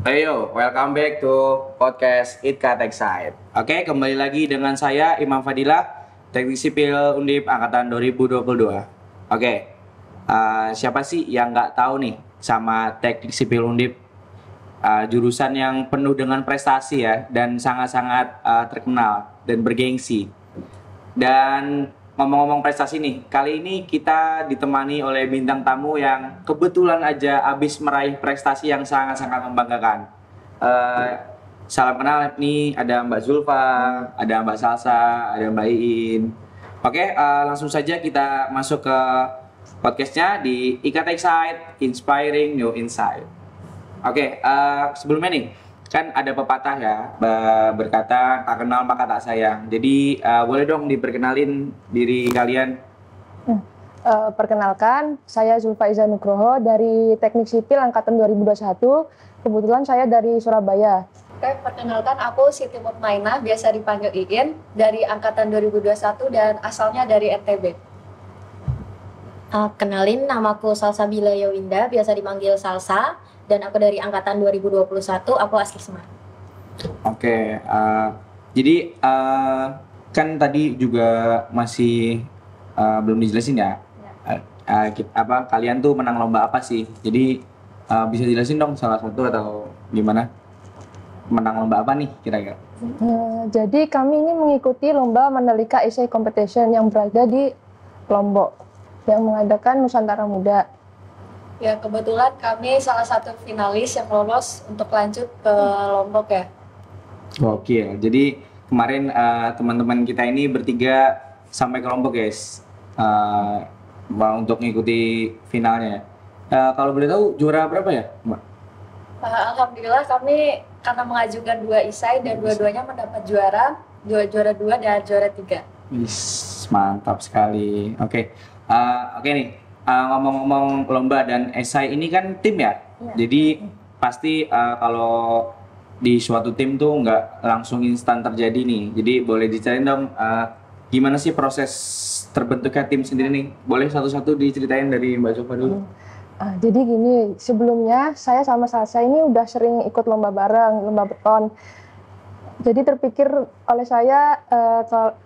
Ayo, welcome back to podcast Itka Side. Oke, kembali lagi dengan saya Imam Fadilah, Teknik Sipil Undip Angkatan 2022. Oke, siapa sih yang nggak tahu nih sama Teknik Sipil Undip, jurusan yang penuh dengan prestasi ya dan sangat-sangat terkenal dan bergengsi. Dan ngomong-ngomong prestasi nih, kali ini kita ditemani oleh bintang tamu yang kebetulan aja habis meraih prestasi yang sangat-sangat membanggakan. Eh, Salam kenal nih, ada Mbak Zulfa, ada Mbak Salsa, ada Mbak Iin. Oke, langsung saja kita masuk ke podcastnya di IKT Excite, Inspiring New Insight. Oke, sebelumnya nih, kan ada pepatah ya, berkata tak kenal maka tak sayang. Jadi boleh dong diperkenalin diri kalian. Perkenalkan, saya Zulfa Iza Nugroho dari Teknik Sipil Angkatan 2021. Kebetulan saya dari Surabaya. Oke, perkenalkan aku Siti Mutmainah, biasa dipanggil Iin, dari Angkatan 2021 dan asalnya dari NTB. Kenalin, namaku Salsa Bilaya Winda, biasa dipanggil Salsa, dan aku dari Angkatan 2021, aku asli Semarang. Oke, jadi kan tadi juga masih belum dijelasin ya. Kalian tuh menang lomba apa sih? Jadi bisa jelasin dong salah satu atau gimana? Menang lomba apa nih kira-kira? Jadi kami ini mengikuti lomba Mandalika Essay Competition yang berada di Lombok yang mengadakan Nusantara Muda. Ya, kebetulan kami salah satu finalis yang lolos untuk lanjut ke Lombok ya. Oke, jadi kemarin teman-teman kita ini bertiga sampai ke Lombok guys, untuk mengikuti finalnya. Kalau boleh tahu juara berapa ya, Mbak? Alhamdulillah kami karena mengajukan 2 isai dan dua-duanya mendapat juara 2 dan juara 3. Wis, mantap sekali. Oke, oke nih. Ngomong-ngomong lomba dan esai ini kan tim ya. Jadi pasti kalau di suatu tim tuh nggak langsung instan terjadi nih. Jadi boleh diceritain dong gimana sih proses terbentuknya tim sendiri nih? Boleh satu-satu diceritain dari Mbak Zulfa dulu. Jadi gini, sebelumnya saya sama Salsa ini udah sering ikut lomba bareng, lomba beton. Jadi terpikir oleh saya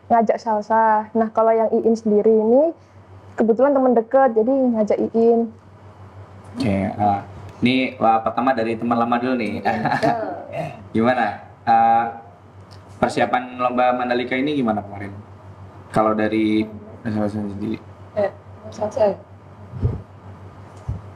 ngajak Salsa. Nah, kalau yang Iin sendiri ini kebetulan teman dekat, jadi ngajak Iin. Oke, ini pertama dari teman lama dulu nih. Gimana? Persiapan lomba Mandalika ini gimana kemarin? Kalau dari Salsa sendiri? Salsa.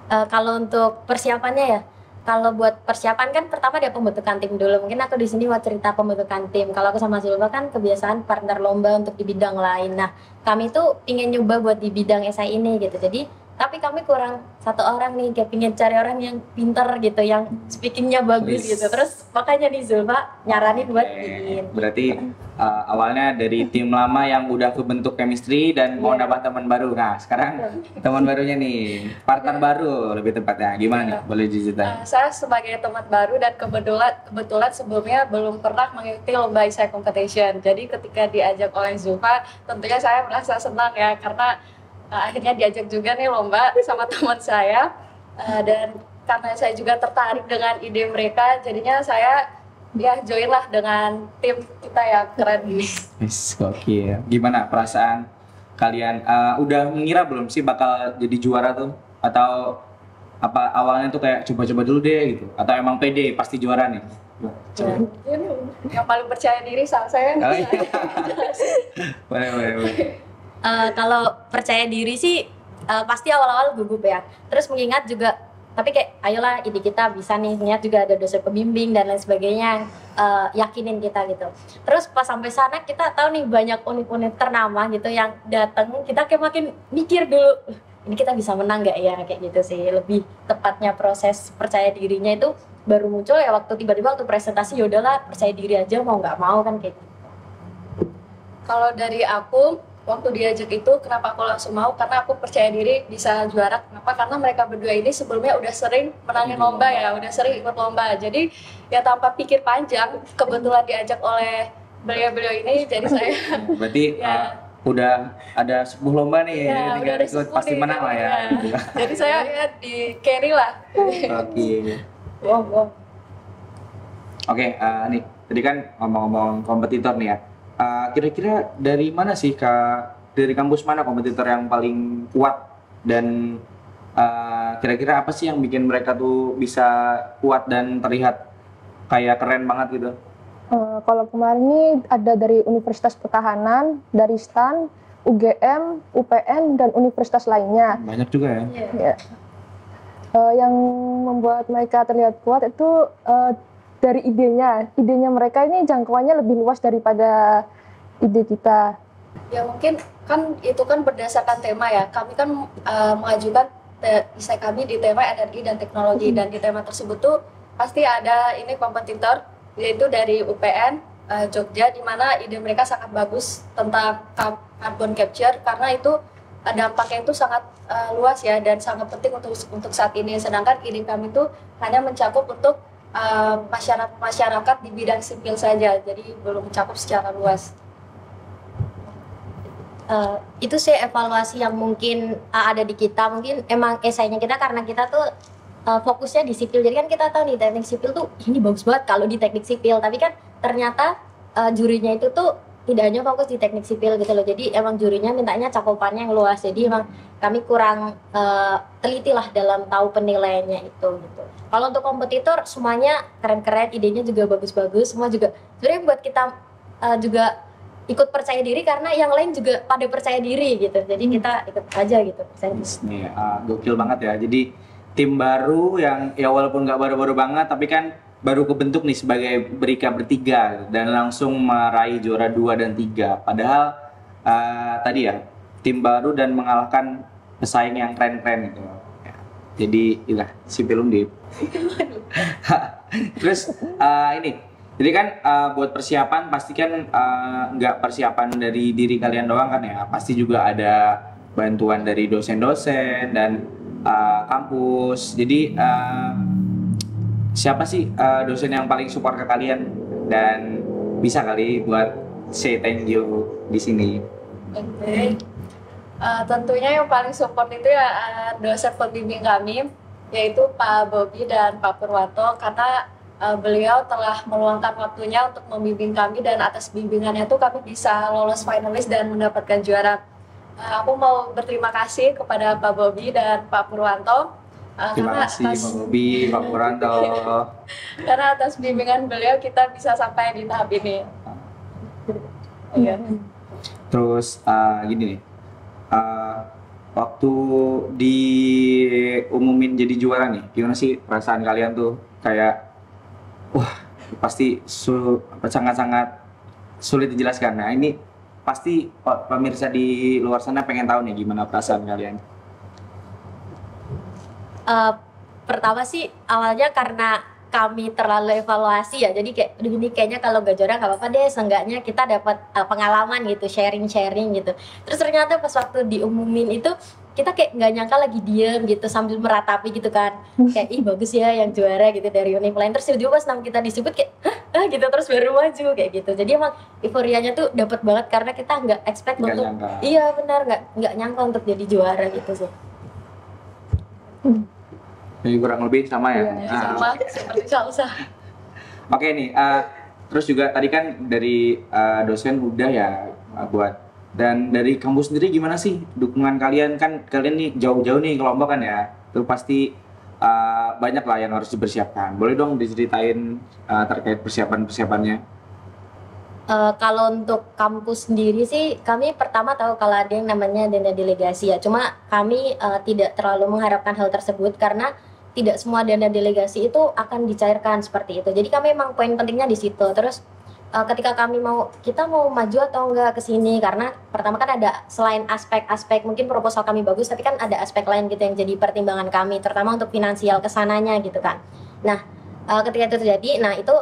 Kalau untuk persiapannya ya, kalau buat persiapan kan pertama ada pembentukan tim dulu. Mungkin aku di sini mau cerita pembentukan tim. Kalau aku sama Zulfa kan kebiasaan partner lomba untuk di bidang lain. Nah, kami tuh ingin nyoba buat di bidang esai ini gitu. Jadi tapi kami kurang satu orang nih, kayak pingin cari orang yang pinter gitu, yang speakingnya bagus gitu. Terus makanya nih Zulfa nyaranin buat Iin. Berarti awalnya dari tim lama yang udah kebentuk chemistry dan mau nambah teman baru. Nah sekarang teman barunya nih, partner baru lebih tepatnya. Gimana nih? Boleh diceritain? Saya sebagai teman baru dan kebetulan sebelumnya belum pernah mengikuti lomba essay competition. Jadi ketika diajak oleh Zulfa, tentunya saya merasa senang ya, karena akhirnya diajak juga nih lomba sama teman saya, dan karena saya juga tertarik dengan ide mereka, jadinya saya join lah dengan tim kita yang keren ini. Yes, oke. Gimana perasaan kalian? Udah mengira belum sih bakal jadi juara tuh? Atau apa awalnya tuh kayak coba-coba dulu deh gitu? Atau emang pede pasti juara nih? Yang paling percaya diri salah saya. Boleh. Kalau percaya diri sih pasti awal-awal gugup ya. Terus mengingat juga, tapi kayak ayolah ide kita bisa nih, niat juga ada dosen pembimbing dan lain sebagainya, yakinin kita gitu. Terus pas sampai sana kita tahu nih banyak unit-unit ternama gitu yang datang, kita kayak makin mikir dulu, ini kita bisa menang nggak ya, kayak gitu sih. Lebih tepatnya proses percaya dirinya itu baru muncul ya waktu tiba-tiba waktu presentasi, yaudahlah percaya diri aja mau nggak mau kan kayak gitu. Kalau dari aku, waktu diajak itu kenapa aku langsung mau, karena aku percaya diri bisa juara. Kenapa? Karena mereka berdua ini sebelumnya udah sering menangin lomba ya, udah sering ikut lomba. Jadi ya tanpa pikir panjang, kebetulan diajak oleh beliau-beliau ini, jadi saya berarti udah ada 10 lomba nih, tinggal ikut pasti menang lah ya. Jadi saya di carry lah. Oke. Wow. Oke, nih tadi kan ngomong-ngomong kompetitor nih ya. Kira-kira dari mana sih dari kampus mana kompetitor yang paling kuat dan kira-kira apa sih yang bikin mereka tuh bisa kuat dan terlihat kayak keren banget gitu? Kalau kemarin ini ada dari Universitas Pertahanan, dari STAN, UGM, UPN, dan universitas lainnya. Banyak juga ya. Ya. Yang membuat mereka terlihat kuat itu dari idenya. Idenya mereka ini jangkauannya lebih luas daripada ide kita. Ya mungkin kan itu kan berdasarkan tema ya. Kami kan mengajukan esai kami di tema energi dan teknologi, dan di tema tersebut tuh pasti ada ini kompetitor, yaitu dari UPN Jogja, di mana ide mereka sangat bagus tentang carbon capture, karena itu dampaknya itu sangat luas ya dan sangat penting untuk saat ini. Sedangkan ide kami itu hanya mencakup untuk masyarakat di bidang sipil saja, jadi belum mencakup secara luas. Itu sih evaluasi yang mungkin ada di kita. Mungkin emang esainya kita karena kita tuh fokusnya di sipil, jadi kan kita tahu nih teknik sipil tuh ini bagus banget kalau di teknik sipil, tapi kan ternyata jurinya itu tuh tidak hanya fokus di teknik sipil gitu loh. Jadi emang jurinya mintanya cakupannya yang luas, jadi emang kami kurang teliti lah dalam tahu penilaiannya itu gitu. Kalau untuk kompetitor semuanya keren-keren, idenya juga bagus-bagus, semua juga sebenarnya buat kita juga ikut percaya diri karena yang lain juga pada percaya diri gitu. Jadi kita ikut aja gitu percaya diri. Nih, gokil banget ya. Jadi tim baru yang ya walaupun nggak baru-baru banget tapi kan baru kebentuk nih sebagai bertiga dan langsung meraih juara 2 dan 3. Padahal tadi ya tim baru dan mengalahkan pesaing yang keren-keren gitu. Ya, jadi inilah Sipil Undip. Terus ini jadi kan buat persiapan pasti kan nggak persiapan dari diri kalian doang kan ya, pasti juga ada bantuan dari dosen-dosen dan kampus. Jadi siapa sih dosen yang paling support ke kalian dan bisa kali buat say thank you di sini? Oke. Tentunya yang paling support itu ya dosen pembimbing kami, yaitu Pak Bobi dan Pak Purwanto, karena beliau telah meluangkan waktunya untuk membimbing kami dan atas bimbingannya itu kami bisa lolos finalis dan mendapatkan juara. Aku mau berterima kasih kepada Pak Bobi dan Pak Purwanto. Terima kasih Pak Bobi, Pak Purwanto. Karena atas bimbingan beliau kita bisa sampai di tahap ini. Iya. Terus gini nih, waktu diumumin jadi juara nih, gimana sih perasaan kalian tuh? Kayak wah, pasti sangat-sangat sulit dijelaskan. Nah, ini pasti pemirsa di luar sana pengen tahu nih gimana perasaan kalian. Pertama sih awalnya karena kami terlalu evaluasi ya, jadi kayak ini kayaknya kalau gak juara gak apa-apa deh, seenggaknya kita dapat pengalaman gitu, sharing gitu. Terus ternyata pas waktu diumumin itu kita kayak nggak nyangka lagi diem gitu sambil meratapi gitu kan, kayak ih bagus ya yang juara gitu dari univ lain. Terus tiba-tiba pas nama kita disebut kayak hah gitu, terus baru maju kayak gitu. Jadi emang euforianya tuh dapat banget karena kita nggak expect Nggak untuk nyangka. iya benar nggak nyangka untuk jadi juara gitu sih. Jadi kurang lebih sama ya. Iya, Sama seperti salsa. Oke nih, terus juga tadi kan dari dosen udah ya buat. Dan dari kampus sendiri gimana sih dukungan kalian? Kan kalian nih jauh-jauh nih kelompok kan ya, itu pasti banyak lah yang harus dipersiapkan. Boleh dong diceritain terkait persiapannya? Kalau untuk kampus sendiri sih, kami pertama tahu kalau ada yang namanya dana delegasi ya. Cuma kami tidak terlalu mengharapkan hal tersebut karena tidak semua dana delegasi itu akan dicairkan seperti itu. Jadi kami memang poin pentingnya di situ. Terus ketika kita mau maju atau enggak ke sini, karena pertama kan ada selain aspek-aspek mungkin proposal kami bagus, tapi kan ada aspek lain gitu yang jadi pertimbangan kami, terutama untuk finansial kesananya gitu kan. Nah, ketika itu terjadi, nah itu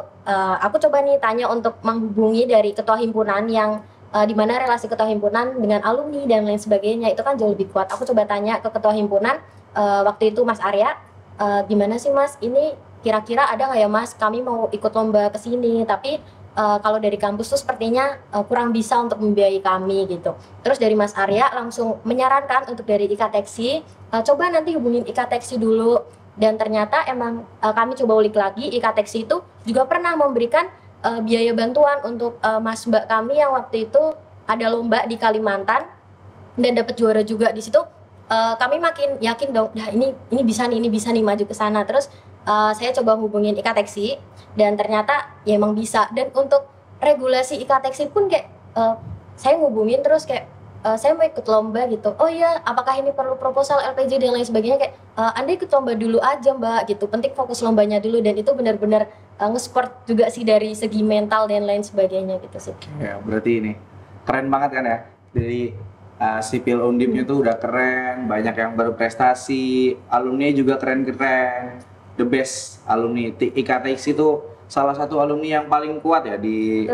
aku coba nih tanya untuk menghubungi dari ketua himpunan yang di mana relasi ketua himpunan dengan alumni dan lain sebagainya itu kan jauh lebih kuat. Aku coba tanya ke ketua himpunan waktu itu Mas Arya, gimana sih Mas, ini kira-kira ada nggak ya Mas, kami mau ikut lomba ke sini tapi kalau dari kampus tuh sepertinya kurang bisa untuk membiayai kami gitu. Terus dari Mas Arya langsung menyarankan untuk dari IKTEXI, coba nanti hubungin IKTEXI dulu. Dan ternyata emang kami coba ulik lagi, IKTEXI itu juga pernah memberikan biaya bantuan untuk mas mbak kami yang waktu itu ada lomba di Kalimantan dan dapat juara juga di situ. Kami makin yakin dong, nah ini bisa nih maju ke sana. Terus saya coba hubungin Ikateksi dan ternyata ya emang bisa. Dan untuk regulasi Ikateksi pun kayak saya ngubungin terus kayak saya mau ikut lomba gitu. Oh iya, apakah ini perlu proposal LPJ dan lain sebagainya, kayak Anda ikut lomba dulu aja Mbak gitu. Penting fokus lombanya dulu, dan itu benar-benar nge-support juga sih dari segi mental dan lain sebagainya gitu sih. Ya, berarti ini keren banget kan ya. Dari sipil Undipnya tuh udah keren, banyak yang berprestasi, alumni juga keren-keren. The best alumni IKTX itu salah satu alumni yang paling kuat ya di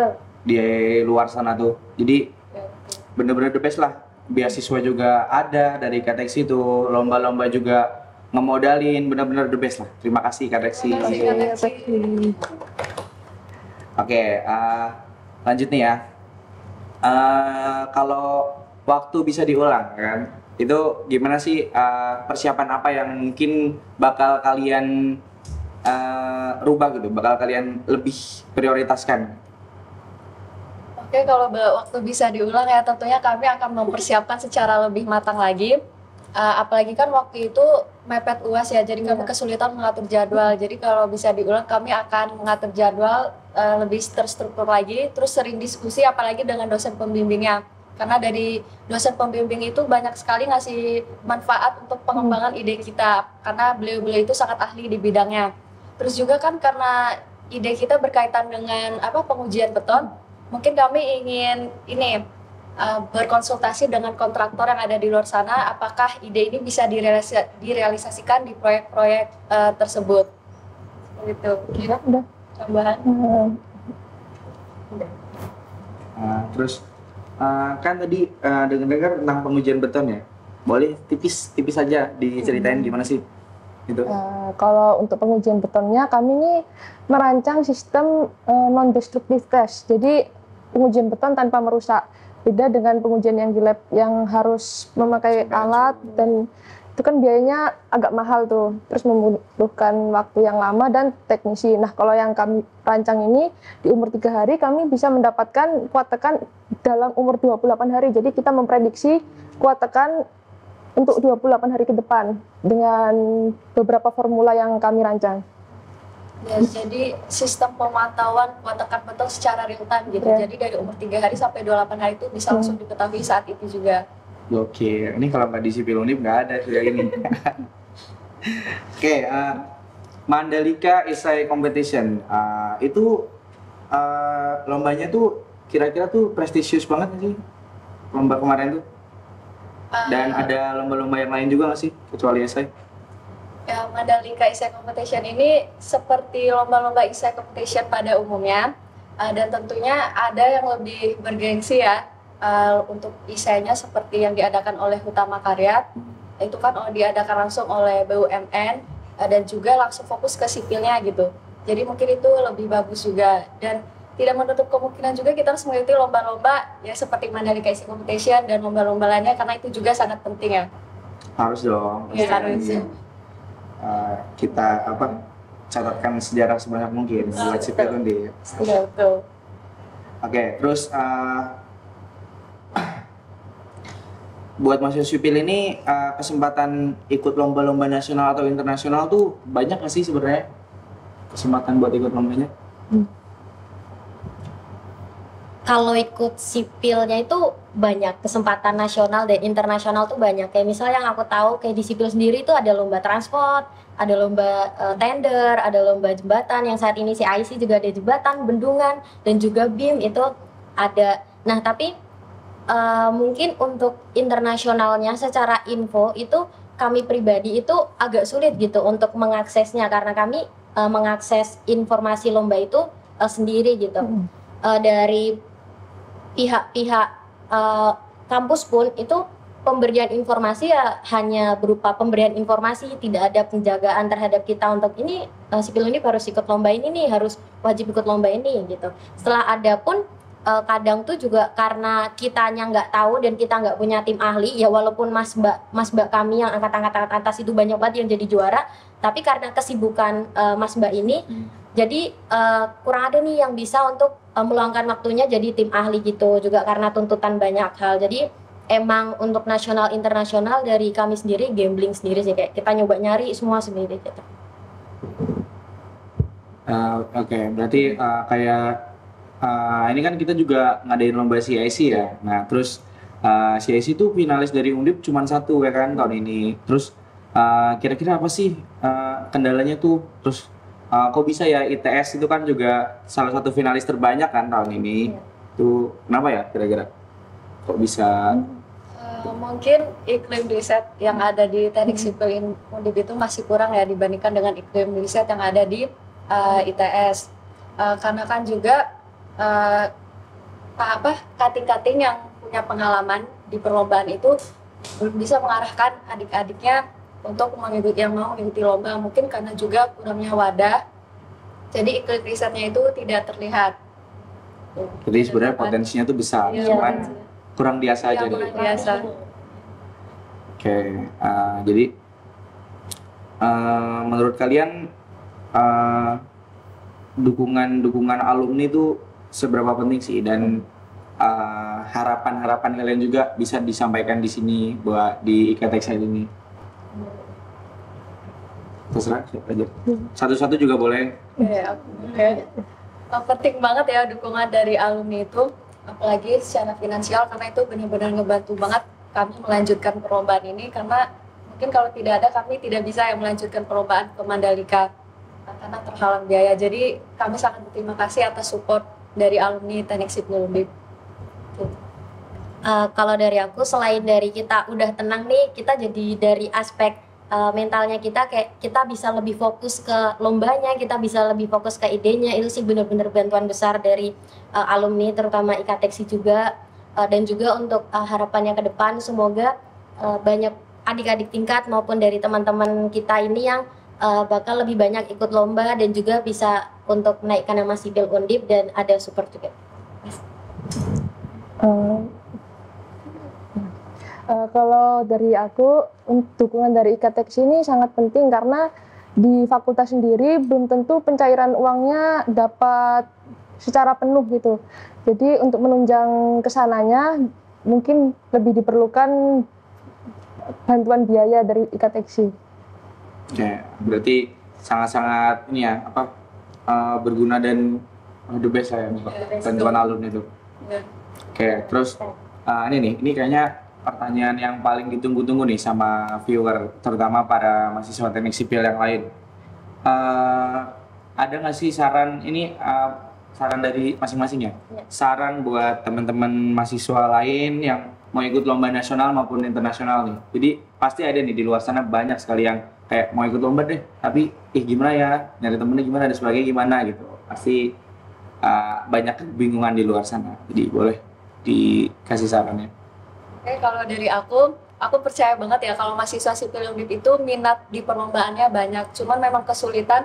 luar sana tuh. Jadi bener-bener the best lah. Beasiswa juga ada dari IKTX itu, lomba-lomba juga ngemodalin, bener-bener the best lah. Terima kasih IKTX. Oke, lanjut nih ya. Kalau waktu bisa diulang kan, itu gimana sih persiapan apa yang mungkin bakal kalian rubah gitu, bakal kalian lebih prioritaskan? Oke, kalau waktu bisa diulang ya tentunya kami akan mempersiapkan secara lebih matang lagi. Apalagi kan waktu itu mepet UAS ya, jadi kami kesulitan mengatur jadwal. Jadi kalau bisa diulang kami akan mengatur jadwal lebih terstruktur lagi, terus sering diskusi apalagi dengan dosen pembimbingnya. Karena dari dosen pembimbing itu banyak sekali ngasih manfaat untuk pengembangan ide kita, karena beliau-beliau itu sangat ahli di bidangnya. Terus juga kan karena ide kita berkaitan dengan pengujian beton, mungkin kami ingin berkonsultasi dengan kontraktor yang ada di luar sana, apakah ide ini bisa direalisasikan di proyek-proyek tersebut. Gitu. Udah. Tambahan. Terus kan tadi dengar tentang pengujian beton ya. Boleh tipis aja diceritain gimana sih itu? Kalau untuk pengujian betonnya, kami ini merancang sistem non-destructive test. Jadi pengujian beton tanpa merusak. Beda dengan pengujian yang di lab yang harus memakai alat, dan itu kan biayanya agak mahal tuh. Terus membutuhkan waktu yang lama dan teknisi. Nah, kalau yang kami rancang ini di umur 3 hari kami bisa mendapatkan kuat tekan dalam umur 28 hari. Jadi kita memprediksi kuat tekan untuk 28 hari ke depan dengan beberapa formula yang kami rancang. Ya, jadi sistem pemantauan kuat tekan beton secara real time gitu. Jadi dari umur 3 hari sampai 28 hari itu bisa langsung diketahui saat itu juga. Oke, ini kalau nggak di Sipil Undip nggak ada sudah ini. Oke, Mandalika Essay Competition itu lombanya tuh kira-kira tuh prestisius banget sih lomba kemarin tuh. Dan ada lomba-lomba yang lain juga nggak sih kecuali essay? Ya, Mandalika Essay Competition ini seperti lomba-lomba essay competition pada umumnya, dan tentunya ada yang lebih bergengsi ya untuk esainya seperti yang diadakan oleh Hutama Karya. Itu kan diadakan langsung oleh BUMN dan juga langsung fokus ke sipilnya gitu. Jadi mungkin itu lebih bagus juga, dan tidak menutup kemungkinan juga kita harus mengikuti lomba-lomba ya seperti Mandalika Essay Competition dan lomba-lomba lainnya, karena itu juga sangat penting ya. Harus dong. Ya, harus. Kita catatkan sejarah sebanyak mungkin buat Sipil Undip. Iya, betul. Oke, terus buat mahasiswa sipil ini kesempatan ikut lomba-lomba nasional atau internasional tuh banyak nggak sih sebenarnya kesempatan buat ikut lombanya? Kalau ikut sipilnya itu banyak, kesempatan nasional dan internasional tuh banyak. Kayak misalnya yang aku tahu kayak di sipil sendiri itu ada lomba transport, ada lomba tender, ada lomba jembatan, yang saat ini CIC juga ada jembatan, bendungan, dan juga BIM itu ada. Nah, tapi mungkin untuk internasionalnya secara info itu kami pribadi itu agak sulit gitu untuk mengaksesnya, karena kami mengakses informasi lomba itu sendiri gitu. Dari pihak-pihak kampus pun itu pemberian informasi ya hanya berupa pemberian informasi, tidak ada penjagaan terhadap kita untuk ini Sipil Undip harus ikut lomba ini nih, harus wajib ikut lomba ini gitu. Setelah ada pun kadang tuh juga karena kitanya nggak tahu dan kita nggak punya tim ahli ya, walaupun mas mbak kami yang angkat atas itu banyak banget yang jadi juara, tapi karena kesibukan mas mbak ini Jadi kurang ada nih yang bisa untuk meluangkan waktunya jadi tim ahli gitu juga karena tuntutan banyak hal. Jadi emang untuk nasional internasional dari kami sendiri gambling sendiri sih, kayak kita nyoba nyari semua sendiri gitu. Oke, berarti kayak ini kan kita juga ngadain lomba CIC ya. Nah, terus CIC itu finalis dari Undip cuma satu ya kan tahun ini. Terus kira-kira apa sih kendalanya tuh? Terus kok bisa ya ITS itu kan juga salah satu finalis terbanyak kan tahun ini. Tuh kenapa ya kira-kira? Kok bisa? Mungkin iklim riset yang ada di Teknik Sipil Undip itu masih kurang ya dibandingkan dengan iklim riset yang ada di ITS. Karena kan juga kating-kating yang punya pengalaman di perlombaan itu belum bisa mengarahkan adik-adiknya untuk yang mau mengikuti lomba, mungkin karena juga kurangnya wadah, jadi iklim risetnya itu tidak terlihat. Jadi sebenarnya potensinya tuh besar, Iya, cuman kurang biasa aja yang gitu. kurang biasa. Oke, jadi menurut kalian dukungan alumni itu seberapa penting sih, dan harapan-harapan kalian juga bisa disampaikan di sini buat di IKTX ini. Terserah siapa aja. Satu-satu juga boleh. Oke. Penting banget ya dukungan dari alumni itu, apalagi secara finansial, karena itu benar-benar ngebantu banget kami melanjutkan perlombaan ini, karena mungkin kalau tidak ada kami tidak bisa yang melanjutkan perlombaan ke Mandalika karena terhalang biaya. Jadi kami sangat berterima kasih atas support dari alumni Teknik Sipil Undip. Kalau dari aku, selain dari kita udah tenang nih, kita jadi dari aspek mentalnya kita, kayak kita bisa lebih fokus ke lombanya, kita bisa lebih fokus ke idenya. Itu sih benar-benar bantuan besar dari alumni, terutama IKTEXI juga. Dan juga untuk harapannya ke depan, semoga banyak adik-adik tingkat maupun dari teman-teman kita ini yang bakal lebih banyak ikut lomba dan juga bisa untuk menaikkan nama Sipil Undip dan ada support juga. Kalau dari aku, dukungan dari IKTEX ini sangat penting karena di fakultas sendiri belum tentu pencairan uangnya dapat secara penuh gitu. Jadi untuk menunjang kesananya mungkin lebih diperlukan bantuan biaya dari IKTEX. Ya, berarti sangat-sangat ini ya, berguna dan the best ya bantuan alumni itu. Oke, terus ini kayaknya pertanyaan yang paling ditunggu-tunggu nih sama viewer, terutama para mahasiswa teknik sipil yang lain. Ada nggak sih saran saran dari masing-masing ya? Saran buat teman-teman mahasiswa lain yang mau ikut lomba nasional maupun internasional nih. Jadi pasti ada nih di luar sana banyak sekali yang kayak mau ikut lomba deh, tapi gimana ya, nyari temennya gimana dan sebagainya gimana gitu. Pasti banyak kebingungan di luar sana. Jadi boleh dikasih sarannya. Oke, kalau dari aku percaya banget ya kalau mahasiswa sipil Undip itu minat di perlombaannya banyak. Cuman memang kesulitan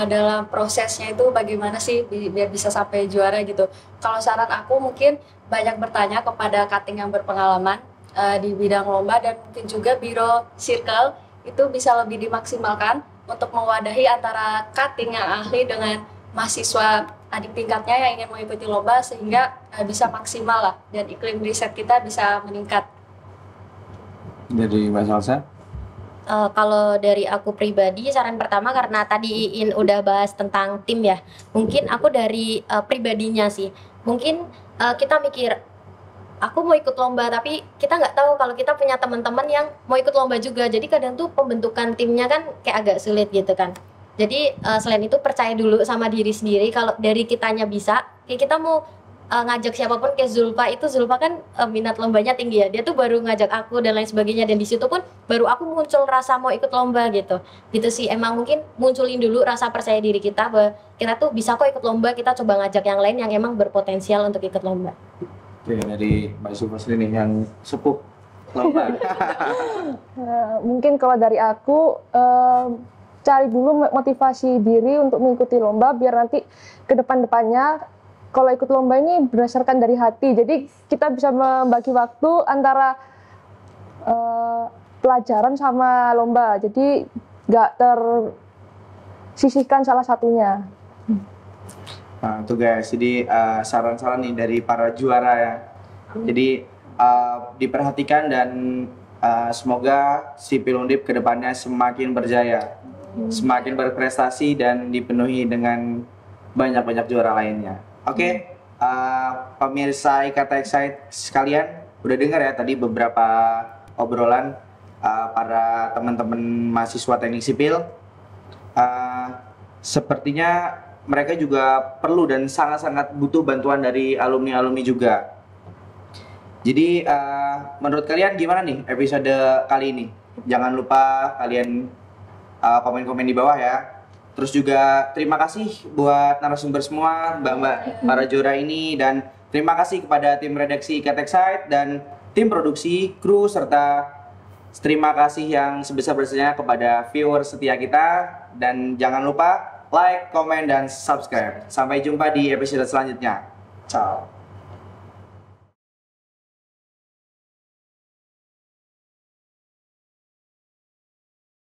dalam prosesnya itu bagaimana sih biar bisa sampai juara gitu. Kalau saran aku mungkin banyak bertanya kepada cutting yang berpengalaman di bidang lomba, dan mungkin juga biro circle itu bisa lebih dimaksimalkan untuk mewadahi antara cutting yang ahli dengan mahasiswa adik tingkatnya yang ingin mengikuti lomba, sehingga bisa maksimal lah dan iklim riset kita bisa meningkat. Dari Mbak Salsa? Kalau dari aku pribadi, saran pertama, karena tadi Iin udah bahas tentang tim ya, mungkin aku dari pribadinya sih, mungkin kita mikir aku mau ikut lomba tapi kita nggak tahu kalau kita punya teman-teman yang mau ikut lomba juga, jadi kadang tuh pembentukan timnya kan kayak agak sulit gitu kan. Jadi selain itu percaya dulu sama diri sendiri, kalau dari kitanya bisa, kayak kita mau ngajak siapapun, kayak Zulfa kan minat lombanya tinggi ya, dia tuh baru ngajak aku dan lain sebagainya, dan di situ pun baru aku muncul rasa mau ikut lomba gitu sih. Emang mungkin munculin dulu rasa percaya diri kita bahwa kita tuh bisa kok ikut lomba, kita coba ngajak yang lain yang emang berpotensial untuk ikut lomba. Oke, dari Mbak Zulfa nih yang sepuh lomba. Mungkin kalau dari aku, cari dulu motivasi diri untuk mengikuti lomba biar nanti ke depan-depannya kalau ikut lomba ini berdasarkan dari hati. Jadi kita bisa membagi waktu antara pelajaran sama lomba. Jadi nggak tersisihkan salah satunya. Nah, tuh guys, jadi saran-saran nih dari para juara ya. Jadi diperhatikan dan semoga Sipil Undip kedepannya semakin berjaya, semakin berprestasi dan dipenuhi dengan banyak-banyak juara lainnya. Oke, pemirsa IKT Excite sekalian, udah dengar ya tadi beberapa obrolan para teman-teman mahasiswa teknik sipil. Sepertinya mereka juga perlu dan sangat-sangat butuh bantuan dari alumni-alumni juga. Jadi menurut kalian gimana nih episode kali ini? Jangan lupa kalian komen-komen di bawah ya. Terus juga terima kasih buat narasumber semua, mbak-mbak para juara ini, dan terima kasih kepada tim redaksi IKT Excite dan tim produksi, kru, serta terima kasih yang sebesar-besarnya kepada viewer setia kita. Dan jangan lupa like, komen, dan subscribe. Sampai jumpa di episode selanjutnya. Ciao.